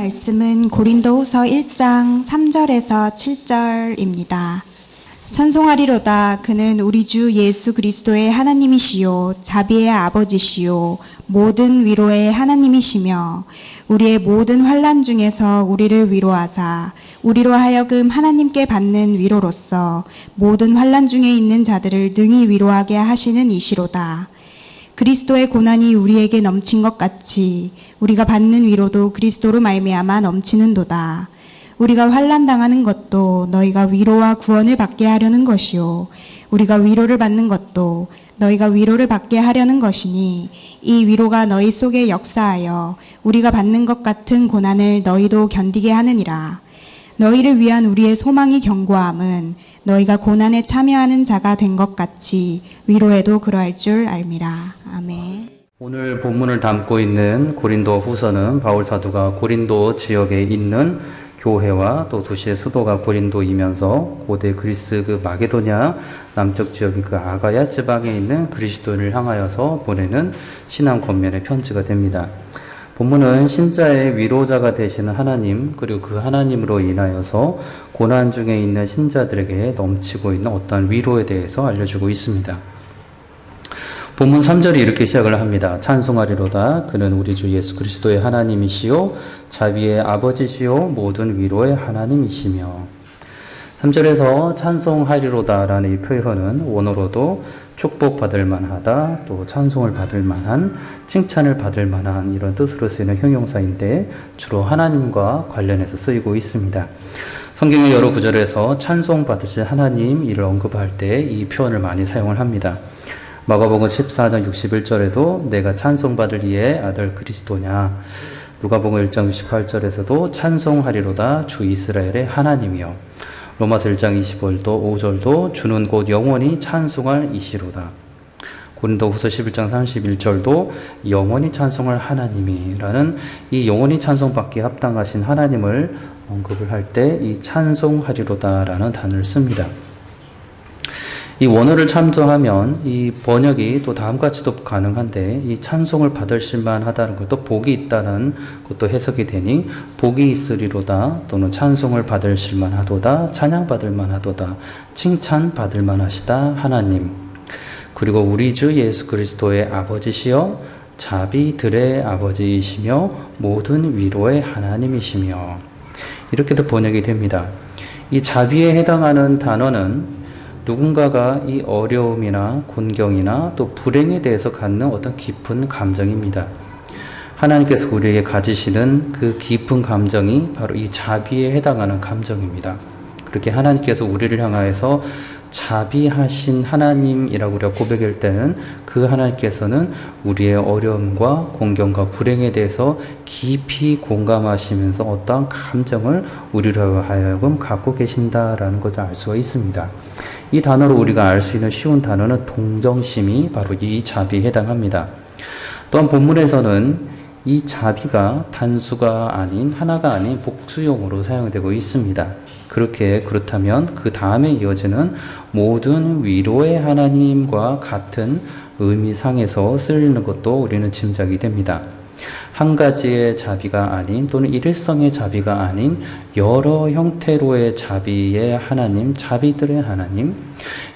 말씀은 고린도후서 1장 3절에서 7절입니다. 찬송하리로다. 그는 우리 주 예수 그리스도의 하나님이시요 자비의 아버지시요 모든 위로의 하나님이시며 우리의 모든 환난 중에서 우리를 위로하사 우리로 하여금 하나님께 받는 위로로서 모든 환난 중에 있는 자들을 능히 위로하게 하시는 이시로다. 그리스도의 고난이 우리에게 넘친 것 같이 우리가 받는 위로도 그리스도로 말미암아 넘치는도다. 우리가 환난 당하는 것도 너희가 위로와 구원을 받게 하려는 것이요 우리가 위로를 받는 것도 너희가 위로를 받게 하려는 것이니 이 위로가 너희 속에 역사하여 우리가 받는 것 같은 고난을 너희도 견디게 하느니라. 너희를 위한 우리의 소망이 견고함은 너희가 고난에 참여하는 자가 된 것 같이 위로에도 그러할 줄 알미라. 아멘. 오늘 본문을 담고 있는 고린도 후서는 바울 사도가 고린도 지역에 있는 교회와 또 도시의 수도가 고린도이면서 고대 그리스 그 마게도냐 남쪽 지역인 그 아가야 지방에 있는 그리스도인을 향하여서 보내는 신앙 권면의 편지가 됩니다. 본문은 신자의 위로자가 되시는 하나님 그리고 그 하나님으로 인하여서 고난 중에 있는 신자들에게 넘치고 있는 어떠한 위로에 대해서 알려주고 있습니다. 본문 3절이 이렇게 시작을 합니다. 찬송하리로다. 그는 우리 주 예수 그리스도의 하나님이시요 자비의 아버지시요 모든 위로의 하나님이시며 3절에서 찬송하리로다 라는 이 표현은 원어로도 축복받을 만하다 또 찬송을 받을 만한 칭찬을 받을 만한 이런 뜻으로 쓰이는 형용사인데 주로 하나님과 관련해서 쓰이고 있습니다. 성경의 여러 구절에서 찬송 받으실 하나님 이를 언급할 때 이 표현을 많이 사용을 합니다. 마가복음 14장 61절에도 내가 찬송받을 이의 아들 그리스도냐 누가복음 1장 68절에서도 찬송하리로다 주 이스라엘의 하나님이여 로마서 1장 25절도 5절도 주는 곧 영원히 찬송할 이시로다 고린도후서 11장 31절도 영원히 찬송할 하나님이라는 이 영원히 찬송받기에 합당하신 하나님을 언급을 할 때 이 찬송하리로다라는 단어를 씁니다. 이 원어를 참조하면 이 번역이 또 다음같이도 가능한데 이 찬송을 받으실 만하다는 것도 복이 있다는 것도 해석이 되니 복이 있으리로다 또는 찬송을 받으실 만하도다 찬양받을 만하도다 칭찬받을 만하시다 하나님 그리고 우리 주 예수 그리스도의 아버지시여 자비들의 아버지이시며 모든 위로의 하나님이시며 이렇게도 번역이 됩니다. 이 자비에 해당하는 단어는 누군가가 이 어려움이나 곤경이나 또 불행에 대해서 갖는 어떤 깊은 감정입니다. 하나님께서 우리에게 가지시는 그 깊은 감정이 바로 이 자비에 해당하는 감정입니다. 그렇게 하나님께서 우리를 향하여서 자비하신 하나님이라고 우리가 고백할 때는 그 하나님께서는 우리의 어려움과 곤경과 불행에 대해서 깊이 공감하시면서 어떠한 감정을 우리로 하여금 갖고 계신다라는 것을 알 수가 있습니다. 이 단어로 우리가 알 수 있는 쉬운 단어는 동정심이 바로 이 자비에 해당합니다. 또한 본문에서는 이 자비가 단수가 아닌 하나가 아닌 복수용으로 사용되고 있습니다. 그렇다면 그 다음에 이어지는 모든 위로의 하나님과 같은 의미상에서 쓰이는 것도 우리는 짐작이 됩니다. 한 가지의 자비가 아닌 또는 일일성의 자비가 아닌 여러 형태로의 자비의 하나님, 자비들의 하나님,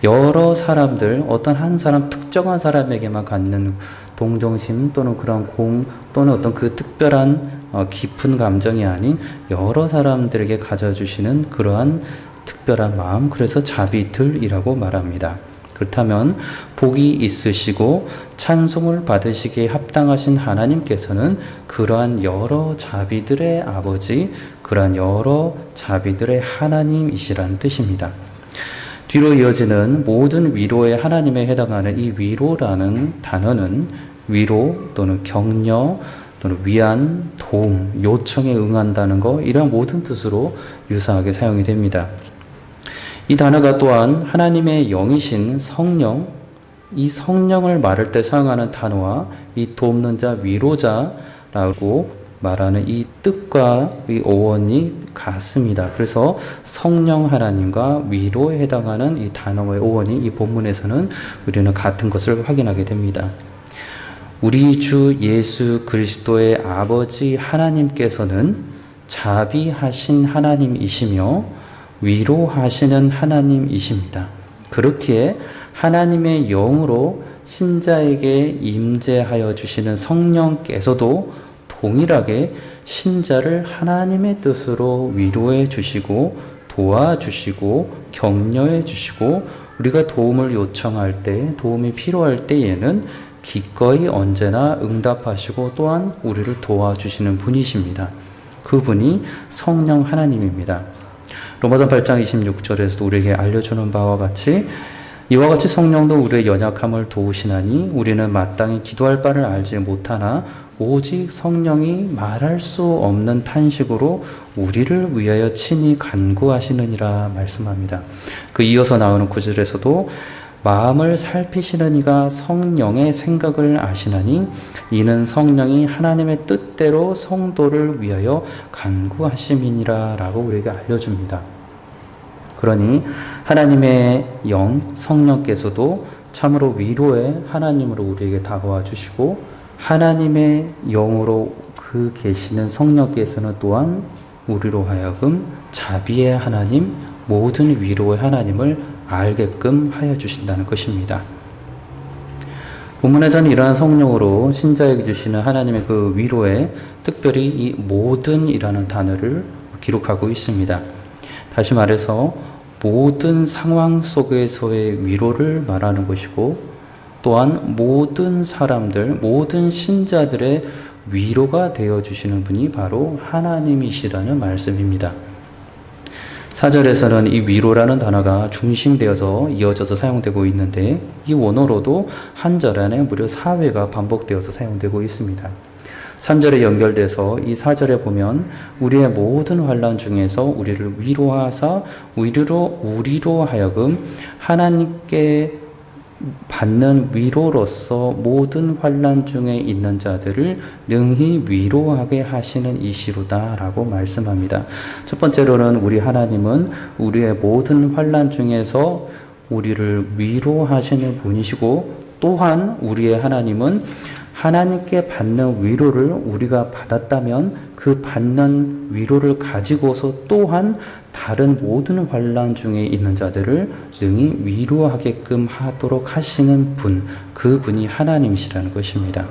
여러 사람들, 어떤 한 사람, 특정한 사람에게만 갖는 동정심 또는 그런 또는 어떤 그 특별한 깊은 감정이 아닌 여러 사람들에게 가져주시는 그러한 특별한 마음, 그래서 자비들이라고 말합니다. 그렇다면 복이 있으시고 찬송을 받으시기에 합당하신 하나님께서는 그러한 여러 자비들의 아버지, 그러한 여러 자비들의 하나님이시라는 뜻입니다. 뒤로 이어지는 모든 위로의 하나님에 해당하는 이 위로라는 단어는 위로 또는 격려 또는 위안, 도움, 요청에 응한다는 것 이런 모든 뜻으로 유사하게 사용이 됩니다. 이 단어가 또한 하나님의 영이신 성령, 이 성령을 말할 때 사용하는 단어와 이 돕는 자, 위로자라고 말하는 이 뜻과 이 어원이 같습니다. 그래서 성령 하나님과 위로에 해당하는 이 단어의 어원이 이 본문에서는 우리는 같은 것을 확인하게 됩니다. 우리 주 예수 그리스도의 아버지 하나님께서는 자비하신 하나님이시며 위로하시는 하나님이십니다. 그렇기에 하나님의 영으로 신자에게 임재하여 주시는 성령께서도 동일하게 신자를 하나님의 뜻으로 위로해 주시고 도와주시고 격려해 주시고 우리가 도움을 요청할 때, 도움이 필요할 때에는 기꺼이 언제나 응답하시고 또한 우리를 도와주시는 분이십니다. 그분이 성령 하나님입니다. 로마서 8장 26절에서도 우리에게 알려주는 바와 같이 이와 같이 성령도 우리의 연약함을 도우시나니 우리는 마땅히 기도할 바를 알지 못하나 오직 성령이 말할 수 없는 탄식으로 우리를 위하여 친히 간구하시느니라 말씀합니다. 그 이어서 나오는 구절에서도 마음을 살피시는 이가 성령의 생각을 아시나니 이는 성령이 하나님의 뜻대로 성도를 위하여 간구하심이니라 라고 우리에게 알려줍니다. 그러니 하나님의 영 성령께서도 참으로 위로의 하나님으로 우리에게 다가와 주시고 하나님의 영으로 그 계시는 성령께서는 또한 우리로 하여금 자비의 하나님, 모든 위로의 하나님을 알게끔 하여 주신다는 것입니다. 본문에서는 이러한 성령으로 신자에게 주시는 하나님의 그 위로에 특별히 이 모든이라는 단어를 기록하고 있습니다. 다시 말해서 모든 상황 속에서의 위로를 말하는 것이고 또한 모든 사람들, 모든 신자들의 위로가 되어주시는 분이 바로 하나님이시라는 말씀입니다. 4절에서는 이 위로라는 단어가 중심되어서 이어져서 사용되고 있는데 이 원어로도 한 절 안에 무려 4회가 반복되어서 사용되고 있습니다. 3절에 연결돼서 이 4절에 보면 우리의 모든 환난 중에서 우리를 위로하사 우리로 하여금 하나님께 받는 위로로서 모든 환난 중에 있는 자들을 능히 위로하게 하시는 이시로다라고 말씀합니다. 첫 번째로는 우리 하나님은 우리의 모든 환난 중에서 우리를 위로하시는 분이시고 또한 우리의 하나님은 하나님께 받는 위로를 우리가 받았다면 그 받는 위로를 가지고서 또한 다른 모든 환난 중에 있는 자들을 능히 위로하게끔 하도록 하시는 분, 그분이 하나님이시라는 것입니다.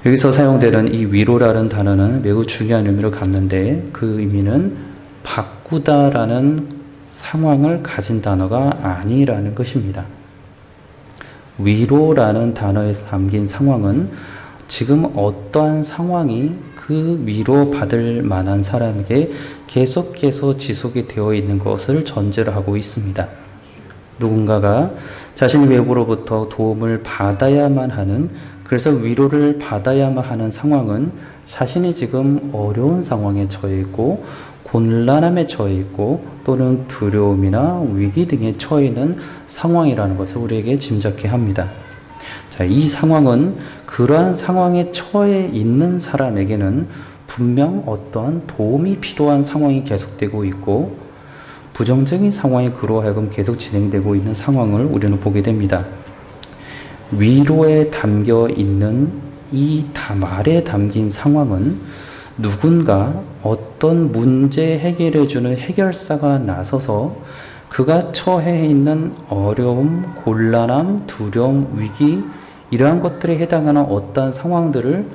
여기서 사용되는 이 위로라는 단어는 매우 중요한 의미를 갖는데 그 의미는 바꾸다라는 상황을 가진 단어가 아니라는 것입니다. 위로라는 단어에 담긴 상황은 지금 어떠한 상황이 그 위로받을 만한 사람에게 계속해서 지속이 되어 있는 것을 전제로 하고 있습니다. 누군가가 자신이 외부로부터 도움을 받아야만 하는, 그래서 위로를 받아야만 하는 상황은 자신이 지금 어려운 상황에 처해 있고 곤란함에 처해 있고 또는 두려움이나 위기 등에 처해 있는 상황이라는 것을 우리에게 짐작케 합니다. 자, 이 상황은 그러한 상황에 처해 있는 사람에게는 분명 어떠한 도움이 필요한 상황이 계속되고 있고 부정적인 상황이 그로 하여금 계속 진행되고 있는 상황을 우리는 보게 됩니다. 위로에 담겨 있는 이 말에 담긴 상황은 누군가 어떤 문제 해결해주는 해결사가 나서서 그가 처해 있는 어려움, 곤란함, 두려움, 위기 이러한 것들에 해당하는 어떠한 상황들을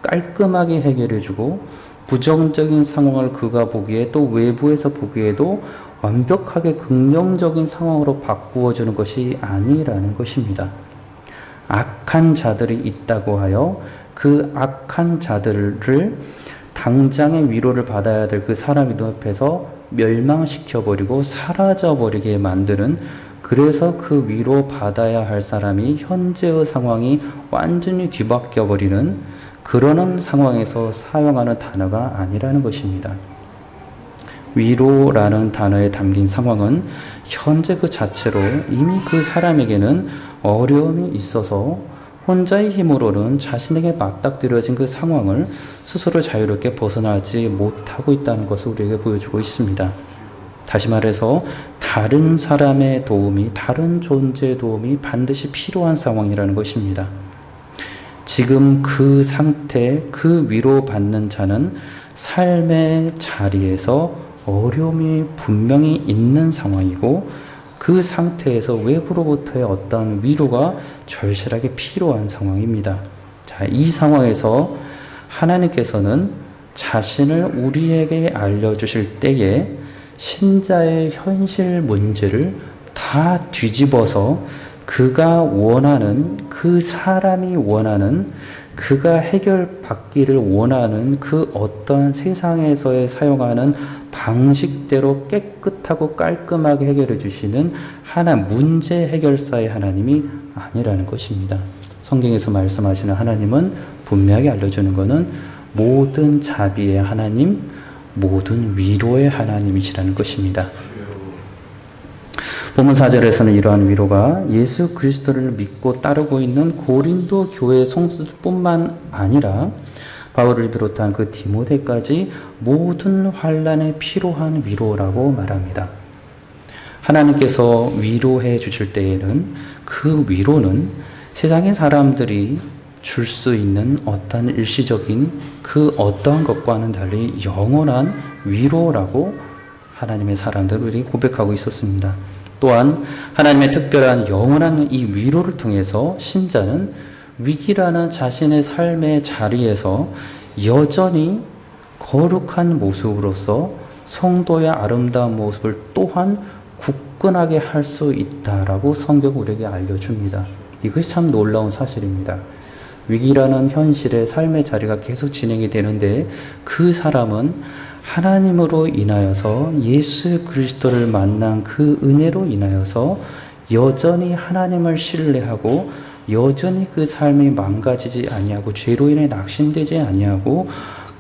깔끔하게 해결해주고 부정적인 상황을 그가 보기에 또 외부에서 보기에도 완벽하게 긍정적인 상황으로 바꾸어주는 것이 아니라는 것입니다. 악한 자들이 있다고 하여 그 악한 자들을 당장의 위로를 받아야 될 그 사람의 눈앞에서 멸망시켜버리고 사라져버리게 만드는, 그래서 그 위로 받아야 할 사람이 현재의 상황이 완전히 뒤바뀌어버리는 그러는 상황에서 사용하는 단어가 아니라는 것입니다. 위로라는 단어에 담긴 상황은 현재 그 자체로 이미 그 사람에게는 어려움이 있어서 혼자의 힘으로는 자신에게 맞닥뜨려진 그 상황을 스스로 자유롭게 벗어나지 못하고 있다는 것을 우리에게 보여주고 있습니다. 다시 말해서 다른 사람의 도움이, 다른 존재의 도움이 반드시 필요한 상황이라는 것입니다. 지금 그 상태, 그 위로받는 자는 삶의 자리에서 어려움이 분명히 있는 상황이고 그 상태에서 외부로부터의 어떤 위로가 절실하게 필요한 상황입니다. 자, 이 상황에서 하나님께서는 자신을 우리에게 알려주실 때에 신자의 현실 문제를 다 뒤집어서 그가 원하는, 그 사람이 원하는, 그가 해결받기를 원하는 그 어떠한 세상에서의 사용하는 방식대로 깨끗하고 깔끔하게 해결해 주시는 문제 해결사의 하나님이 아니라는 것입니다. 성경에서 말씀하시는 하나님은 분명하게 알려주는 것은 모든 자비의 하나님, 모든 위로의 하나님이시라는 것입니다. 본문 4절에서는 이러한 위로가 예수 그리스도를 믿고 따르고 있는 고린도 교회 성도뿐만 아니라 바울을 비롯한 그 디모데까지 모든 환난에 필요한 위로라고 말합니다. 하나님께서 위로해 주실 때에는 그 위로는 세상의 사람들이 줄 수 있는 어떤 일시적인 그 어떠한 것과는 달리 영원한 위로라고 하나님의 사람들이 고백하고 있었습니다. 또한 하나님의 특별한 영원한 이 위로를 통해서 신자는 위기라는 자신의 삶의 자리에서 여전히 거룩한 모습으로서 성도의 아름다운 모습을 또한 굳건하게 할 수 있다라고 성경은 우리에게 알려줍니다. 이것이 참 놀라운 사실입니다. 위기라는 현실의 삶의 자리가 계속 진행이 되는데 그 사람은 하나님으로 인하여서 예수 그리스도를 만난 그 은혜로 인하여서 여전히 하나님을 신뢰하고 여전히 그 삶이 망가지지 아니하고 죄로 인해 낙심되지 아니하고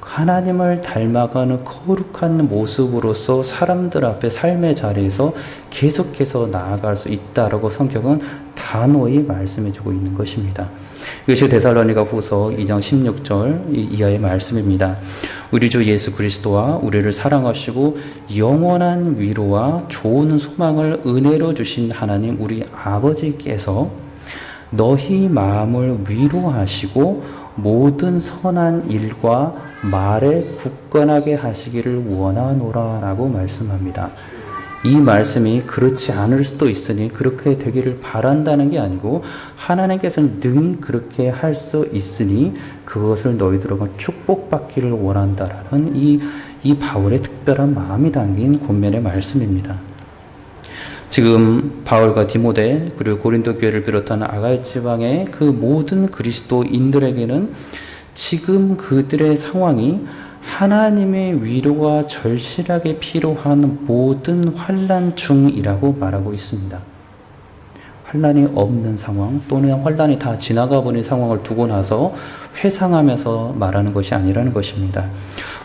하나님을 닮아가는 거룩한 모습으로서 사람들 앞에 삶의 자리에서 계속해서 나아갈 수 있다라고 성경은 단호히 말씀해주고 있는 것입니다. 이것이 데살로니가 후서 2장 16절 이하의 말씀입니다. 우리 주 예수 그리스도와 우리를 사랑하시고 영원한 위로와 좋은 소망을 은혜로 주신 하나님 우리 아버지께서 너희 마음을 위로하시고 모든 선한 일과 말에 굳건하게 하시기를 원하노라 라고 말씀합니다. 이 말씀이 그렇지 않을 수도 있으니 그렇게 되기를 바란다는 게 아니고 하나님께서는 능히 그렇게 할 수 있으니 그것을 너희들에게 축복받기를 원한다라는 이 바울의 특별한 마음이 담긴 권면의 말씀입니다. 지금 바울과 디모데 그리고 고린도 교회를 비롯한 아가야 지방의 그 모든 그리스도인들에게는 지금 그들의 상황이 하나님의 위로가 절실하게 필요한 모든 환난 중이라고 말하고 있습니다. 환난이 없는 상황 또는 환난이 다 지나가 버린 상황을 두고 나서 회상하면서 말하는 것이 아니라는 것입니다.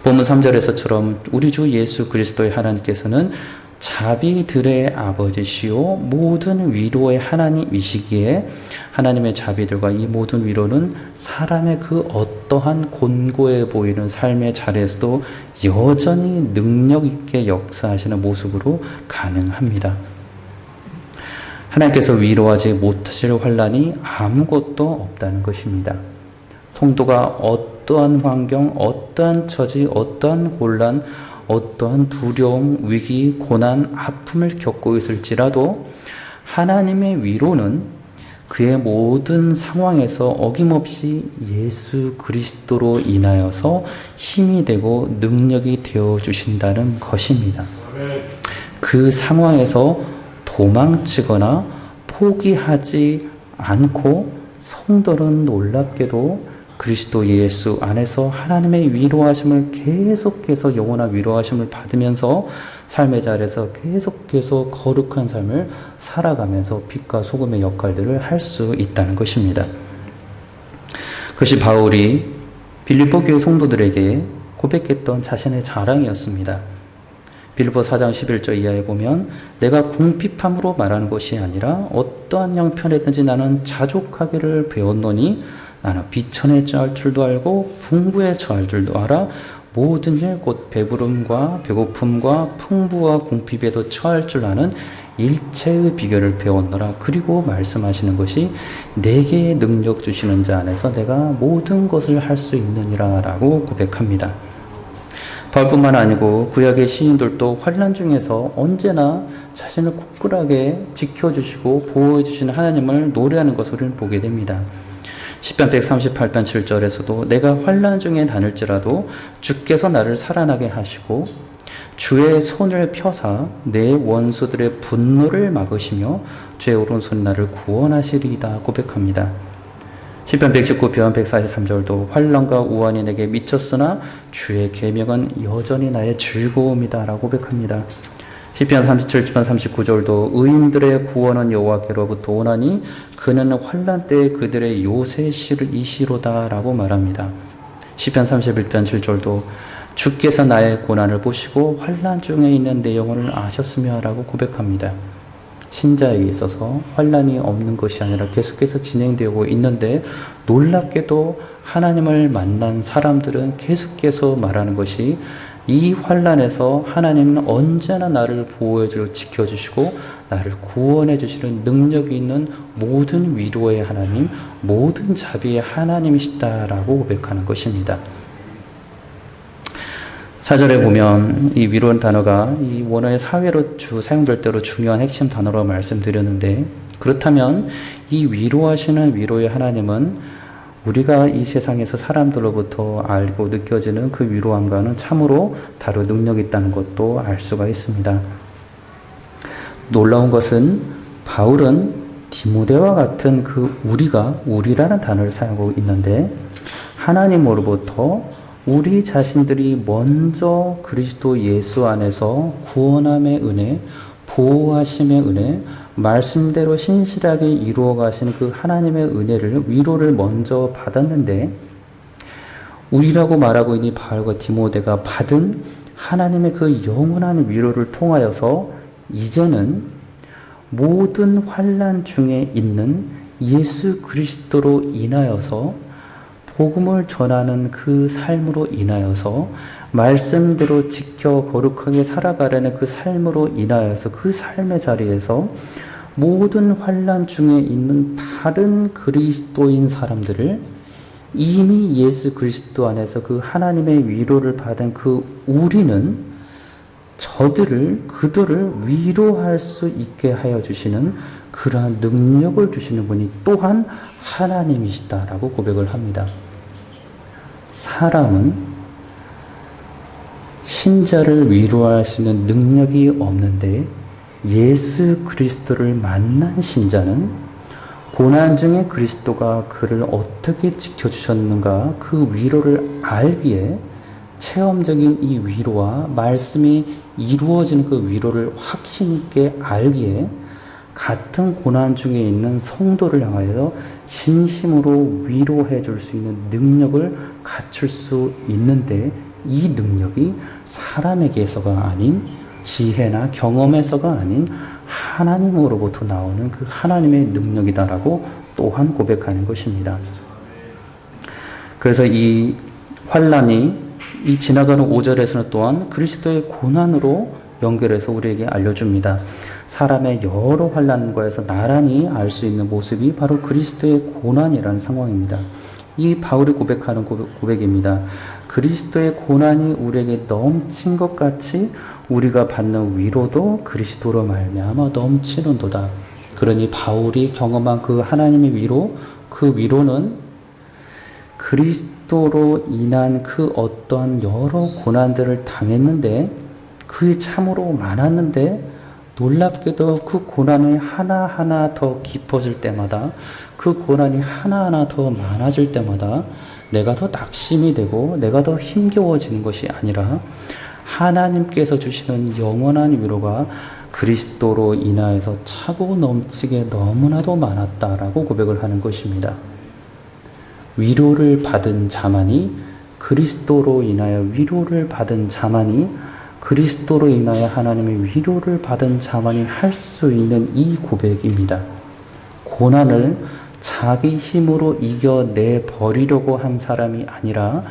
본문 3절에서처럼 우리 주 예수 그리스도의 하나님께서는 자비들의 아버지시요 모든 위로의 하나님이시기에 하나님의 자비들과 이 모든 위로는 사람의 그 어떠한 곤고해 보이는 삶의 자리에서도 여전히 능력 있게 역사하시는 모습으로 가능합니다. 하나님께서 위로하지 못하실 환난이 아무것도 없다는 것입니다. 성도가 어떠한 환경, 어떠한 처지, 어떠한 곤란, 어떠한 두려움, 위기, 고난, 아픔을 겪고 있을지라도 하나님의 위로는 그의 모든 상황에서 어김없이 예수 그리스도로 인하여서 힘이 되고 능력이 되어 주신다는 것입니다. 그 상황에서 도망치거나 포기하지 않고 성도는 놀랍게도 그리스도 예수 안에서 하나님의 위로하심을 계속해서 영원한 위로하심을 받으면서 삶의 자리에서 계속해서 거룩한 삶을 살아가면서 빛과 소금의 역할들을 할 수 있다는 것입니다. 그것이 바울이 빌립보 교회 성도들에게 고백했던 자신의 자랑이었습니다. 빌립보 4장 11절 이하에 보면 내가 궁핍함으로 말하는 것이 아니라 어떠한 형편이든지 나는 자족하기를 배웠노니 나는 비천에 처할 줄도 알고 풍부에 처할 줄도 알아 모든 일 곧 배부름과 배고픔과 풍부와 궁핍에도 처할 줄 아는 일체의 비결을 배웠노라. 그리고 말씀하시는 것이 내게 능력 주시는 자 안에서 내가 모든 것을 할 수 있느니라 라고 고백합니다. 바울뿐만 아니고 구약의 시인들도 환난 중에서 언제나 자신을 굳건하게 지켜주시고 보호해주시는 하나님을 노래하는 것을 우리는 보게 됩니다. 시편 138편 7절에서도 내가 환난 중에 다닐지라도 주께서 나를 살아나게 하시고 주의 손을 펴사 내 원수들의 분노를 막으시며 주의 오른손 나를 구원하시리이다 고백합니다. 시편 119편 143절도 환난과 우환이 내게 미쳤으나 주의 계명은 여전히 나의 즐거움이다 라고 고백합니다. 시편 37편 39절도 의인들의 구원은 여호와께로부터 오나니 그는 환난 때에 그들의 요새이시로다 라고 말합니다. 시편 31편 7절도 주께서 나의 고난을 보시고 환난 중에 있는 내 영혼을 아셨으며 라고 고백합니다. 신자에게 있어서 환난이 없는 것이 아니라 계속해서 진행되고 있는데 놀랍게도 하나님을 만난 사람들은 계속해서 말하는 것이 이 환난에서 하나님은 언제나 나를 보호해주고 지켜주시고 나를 구원해 주시는 능력이 있는 모든 위로의 하나님, 모든 자비의 하나님이시다라고 고백하는 것입니다. 4절에 보면 이 위로는 단어가 이 원어의 사회로 사용될 대로 중요한 핵심 단어로 말씀드렸는데, 그렇다면 이 위로하시는 위로의 하나님은 우리가 이 세상에서 사람들로부터 알고 느껴지는 그 위로함과는 참으로 다른 능력이 있다는 것도 알 수가 있습니다. 놀라운 것은 바울은 디모데와 같은 그 우리라는 단어를 사용하고 있는데, 하나님으로부터 우리 자신들이 먼저 그리스도 예수 안에서 구원함의 은혜, 보호하심의 은혜, 말씀대로 신실하게 이루어 가신 그 하나님의 은혜를, 위로를 먼저 받았는데, 우리라고 말하고 있는 바울과 디모데가 받은 하나님의 그 영원한 위로를 통하여서 이제는 모든 환난 중에 있는 예수 그리스도로 인하여서 복음을 전하는 그 삶으로 인하여서 말씀대로 지켜 거룩하게 살아가려는 그 삶으로 인하여서 그 삶의 자리에서 모든 환난 중에 있는 다른 그리스도인 사람들을 이미 예수 그리스도 안에서 그 하나님의 위로를 받은 그 우리는 그들을 위로할 수 있게 하여 주시는 그러한 능력을 주시는 분이 또한 하나님이시다라고 고백을 합니다. 사람은 신자를 위로할 수 있는 능력이 없는데 예수 그리스도를 만난 신자는 고난 중에 그리스도가 그를 어떻게 지켜주셨는가 그 위로를 알기에 체험적인 이 위로와 말씀이 이루어지는 그 위로를 확신 있게 알기에 같은 고난 중에 있는 성도를 향하여 진심으로 위로해 줄 수 있는 능력을 갖출 수 있는데, 이 능력이 사람에게서가 아닌 지혜나 경험에서가 아닌 하나님으로부터 나오는 그 하나님의 능력이다라고 또한 고백하는 것입니다. 그래서 이 환난이 이 지나가는 5절에서는 또한 그리스도의 고난으로 연결해서 우리에게 알려줍니다. 사람의 여러 환난과에서 나란히 알 수 있는 모습이 바로 그리스도의 고난이라는 상황입니다. 이 바울이 고백하는 고백입니다. 그리스도의 고난이 우리에게 넘친 것 같이 우리가 받는 위로도 그리스도로 말미암아 넘치는도다. 그러니 바울이 경험한 그 하나님의 위로, 그 위로는 그리스도로 인한 그 어떠한 여러 고난들을 당했는데, 그게 참으로 많았는데, 놀랍게도 그 고난이 하나하나 더 깊어질 때마다, 그 고난이 하나하나 더 많아질 때마다 내가 더 낙심이 되고 내가 더 힘겨워지는 것이 아니라 하나님께서 주시는 영원한 위로가 그리스도로 인하여서 차고 넘치게 너무나도 많았다라고 고백을 하는 것입니다. 위로를 받은 자만이, 그리스도로 인하여 위로를 받은 자만이, 그리스도로 인하여 하나님의 위로를 받은 자만이 할 수 있는 이 고백입니다. 고난을 자기 힘으로 이겨내 버리려고 한 사람이 아니라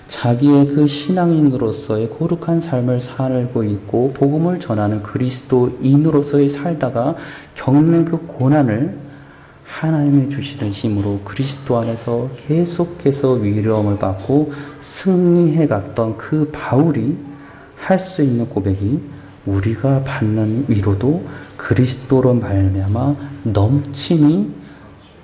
자기의 그 신앙인으로서의 거룩한 삶을 살고 있고 복음을 전하는 그리스도인으로서의 살다가 겪는 그 고난을 하나님이 주시는 힘으로 그리스도 안에서 계속해서 위로함을 받고 승리해 갔던 그 바울이 할 수 있는 고백이 우리가 받는 위로도 그리스도로 말미암아 넘치니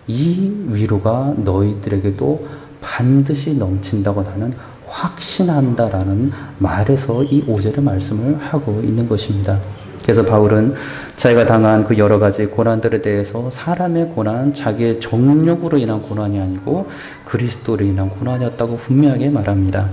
이 위로가 너희들에게도 반드시 넘친다고 나는 확신한다라는 말에서 이 5절의 말씀을 하고 있는 것입니다. 그래서 바울은 자기가 당한 그 여러 가지 고난들에 대해서 사람의 고난, 자기의 정욕으로 인한 고난이 아니고 그리스도로 인한 고난이었다고 분명하게 말합니다.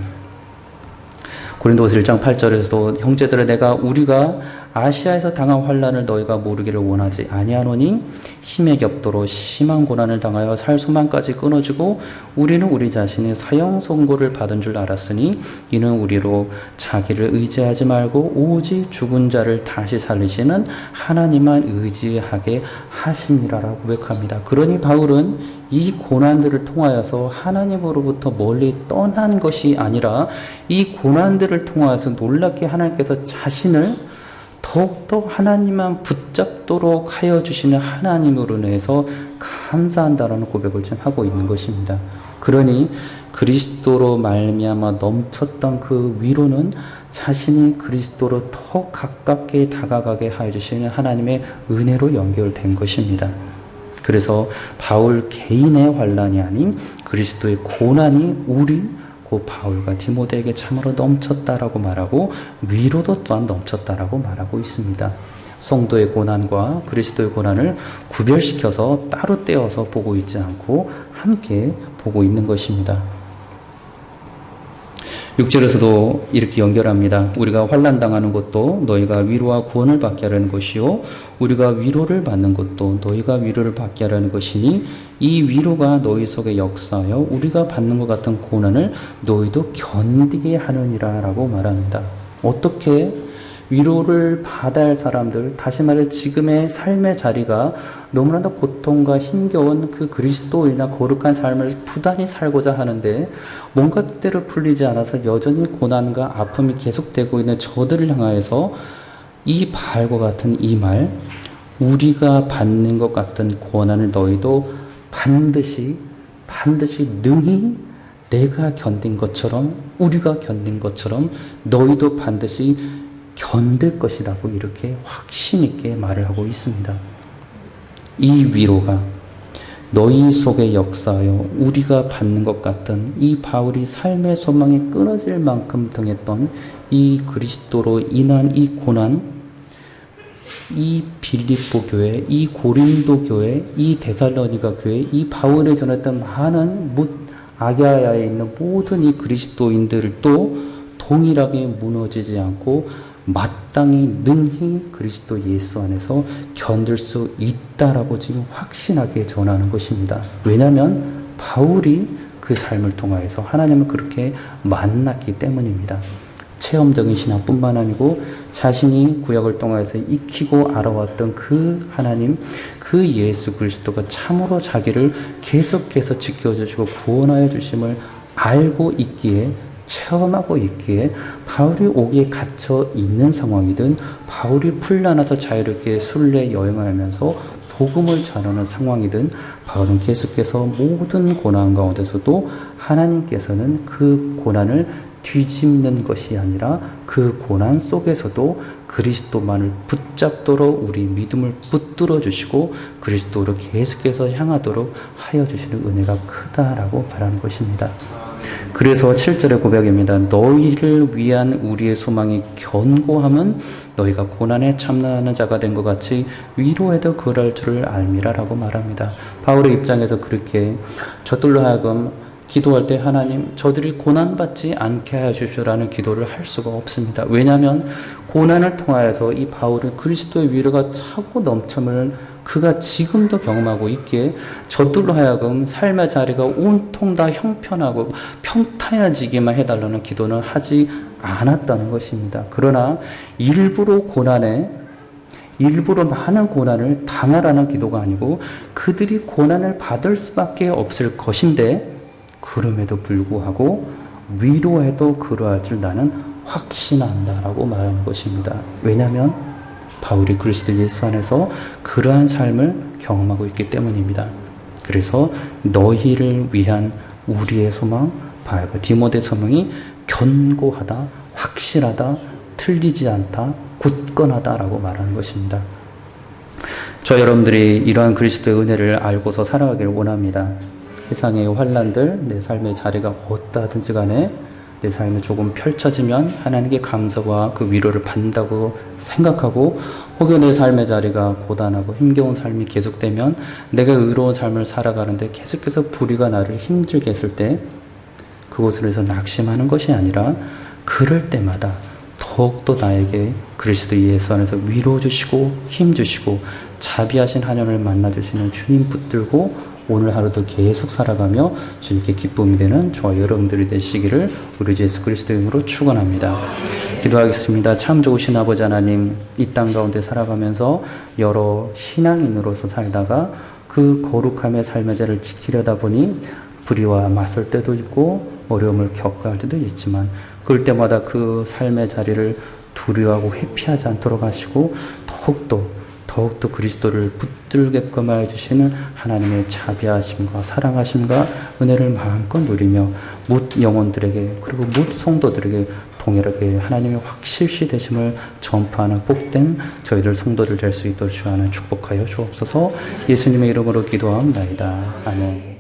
고린도후서 1장 8절에서도 형제들아 내가 우리가 아시아에서 당한 환난을 너희가 모르기를 원하지 아니하노니 힘에 겹도록 심한 고난을 당하여 살 수만까지 끊어지고 우리는 우리 자신이 사형 선고를 받은 줄 알았으니 이는 우리로 자기를 의지하지 말고 오직 죽은 자를 다시 살리시는 하나님만 의지하게 하시니라라고 고백합니다. 그러니 바울은 이 고난들을 통하여서 하나님으로부터 멀리 떠난 것이 아니라 이 고난들을 통하여서 놀랍게 하나님께서 자신을 더욱더 하나님만 붙잡도록 하여 주시는 하나님으로 인해서 감사한다라는 고백을 지금 하고 있는 것입니다. 그러니 그리스도로 말미암아 넘쳤던 그 위로는 자신이 그리스도로 더 가깝게 다가가게 하여 주시는 하나님의 은혜로 연결된 것입니다. 그래서 바울 개인의 환난이 아닌 그리스도의 고난이 우리 그 바울과 디모데에게 참으로 넘쳤다라고 말하고 위로도 또한 넘쳤다라고 말하고 있습니다. 성도의 고난과 그리스도의 고난을 구별시켜서 따로 떼어서 보고 있지 않고 함께 보고 있는 것입니다. 6절에서도 이렇게 연결합니다. 우리가 환난당하는 것도 너희가 위로와 구원을 받게 하려는 것이요 우리가 위로를 받는 것도 너희가 위로를 받게 하려는 것이니 이 위로가 너희 속에 역사하여 우리가 받는 것 같은 고난을 너희도 견디게 하느니라 라고 말합니다. 어떻게 위로를 받아야 할 사람들, 다시 말해 지금의 삶의 자리가 너무나도 고통과 힘겨운 그 그리스도인이나 거룩한 삶을 부단히 살고자 하는데 뭔가 뜻대로 풀리지 않아서 여전히 고난과 아픔이 계속되고 있는 저들을 향하여서 이 바울과 같은 이 말, 우리가 받는 것 같은 고난을 너희도 반드시 능히 내가 견딘 것처럼 우리가 견딘 것처럼 너희도 반드시 견딜 것이라고 이렇게 확신 있게 말을 하고 있습니다. 이 위로가 너희 속에 역사하여 우리가 받는 것 같은 이 바울이 삶의 소망이 끊어질 만큼 등했던 이 그리스도로 인한 이 고난, 이 빌립보 교회, 이 고린도 교회, 이 데살로니가 교회, 이 바울이 전했던 많은 아시아에 있는 모든 이 그리스도인들도 동일하게 무너지지 않고 마땅히 능히 그리스도 예수 안에서 견딜 수 있다라고 지금 확신하게 전하는 것입니다. 왜냐하면 바울이 그 삶을 통하여서 하나님을 그렇게 만났기 때문입니다. 체험적인 신앙뿐만 아니고 자신이 구약을 통해서 익히고 알아왔던 그 하나님, 그 예수 그리스도가 참으로 자기를 계속해서 지켜주시고 구원하여 주심을 알고 있기에 체험하고 있기에 바울이 오기에 갇혀 있는 상황이든 바울이 풀려나서 자유롭게 순례 여행을 하면서 복음을 전하는 상황이든 바울은 계속해서 모든 고난 가운데서도 하나님께서는 그 고난을 뒤집는 것이 아니라 그 고난 속에서도 그리스도만을 붙잡도록 우리 믿음을 붙들어 주시고 그리스도로 계속해서 향하도록 하여 주시는 은혜가 크다라고 말하는 것입니다. 그래서 7절의 고백입니다. 너희를 위한 우리의 소망이 견고함은 너희가 고난에 참나하는 자가 된 것 같이 위로에도 그럴 줄을 알미라 라고 말합니다. 바울의 입장에서 그렇게 저들로 하여금 기도할 때 하나님 저들이 고난받지 않게 하여 주시라는 기도를 할 수가 없습니다. 왜냐하면 고난을 통하여서 이 바울은 그리스도의 위로가 차고 넘침을 그가 지금도 경험하고 있기에 저들로 하여금 삶의 자리가 온통 다 형편하고 평탄해지기만 해달라는 기도는 하지 않았다는 것입니다. 그러나 일부러 많은 고난을 당하라는 기도가 아니고 그들이 고난을 받을 수밖에 없을 것인데 그럼에도 불구하고 위로해도 그러할 줄 나는 확신한다라고 말하는 것입니다. 왜냐하면 바울이 그리스도 예수 안에서 그러한 삶을 경험하고 있기 때문입니다. 그래서 너희를 위한 우리의 소망, 바야그 디모데 소망이 견고하다, 확실하다, 틀리지 않다, 굳건하다라고 말하는 것입니다. 저 여러분들이 이러한 그리스도의 은혜를 알고서 살아가기를 원합니다. 세상의 환난들, 내 삶의 자리가 어떠하든지 간에 내 삶이 조금 펼쳐지면 하나님께 감사와 그 위로를 받는다고 생각하고, 혹여 내 삶의 자리가 고단하고 힘겨운 삶이 계속되면 내가 의로운 삶을 살아가는데 계속해서 불의가 나를 힘들게 했을 때 그것으로 해서 낙심하는 것이 아니라, 그럴 때마다 더욱더 나에게 그리스도 예수 안에서 위로 주시고 힘 주시고 자비하신 하나님을 만나주시는 주님 붙들고 오늘 하루도 계속 살아가며 주님께 기쁨이 되는 저와 여러분들이 되시기를 우리 주 예수 그리스도의 이름으로 축원합니다. 기도하겠습니다. 참 좋으신 아버지 하나님, 이 땅 가운데 살아가면서 여러 신앙인으로서 살다가 그 거룩함의 삶의 자를 지키려다 보니 불의와 맞설 때도 있고 어려움을 겪어야 할 때도 있지만, 그럴 때마다 그 삶의 자리를 두려워하고 회피하지 않도록 하시고 더욱더 그리스도를 붙들게끔 하여 주시는 하나님의 자비하심과 사랑하심과 은혜를 마음껏 누리며 뭇 영혼들에게, 그리고 뭇 성도들에게 동일하게 하나님의 확실시 되심을 전파하는 복된 저희들 성도들 될 수 있도록 주하는 축복하여 주옵소서. 예수님의 이름으로 기도합니다. 아멘.